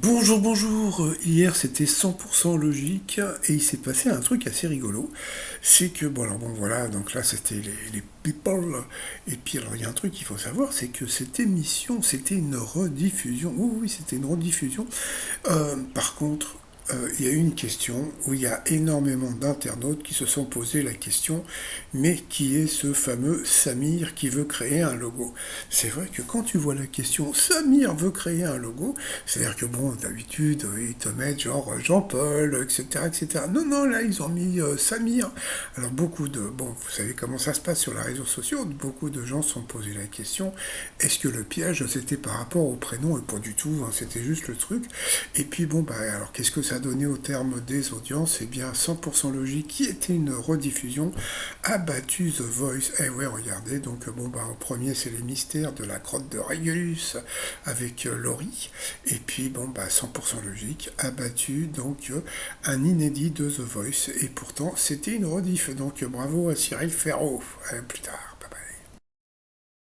Bonjour, bonjour. Hier c'était 100% logique et il s'est passé un truc assez rigolo. C'est que, bon alors bon voilà, donc là c'était les people. Et puis alors il y a un truc qu'il faut savoir, c'est que cette émission c'était une rediffusion. Oui, oui, c'était une rediffusion. Par contre, il y a eu une question où il y a énormément d'internautes qui se sont posé la question, mais qui est ce fameux Samir qui veut créer un logo? C'est vrai que quand tu vois la question Samir veut créer un logo, c'est-à-dire que bon, d'habitude, ils te mettent genre Jean-Paul, etc., etc. Non, non, là, ils ont mis Samir. Alors bon, vous savez comment ça se passe sur les réseaux sociaux, beaucoup de gens se sont posé la question, est-ce que le piège, c'était par rapport au prénom? Et pas du tout, hein, c'était juste le truc. Et puis bon, bah alors qu'est-ce que ça donnait au terme des audiences? Eh bien, 100% logique, qui était une rediffusion, a battu The Voice. Eh ouais, regardez, donc bon, bah en premier, c'est les mystères de la grotte de Régulus avec Laurie. Et puis bon, bah 100% logique, a battu donc un inédit de The Voice. Et pourtant, c'était une rediff. Donc bravo à Cyril Ferraud. Plus tard.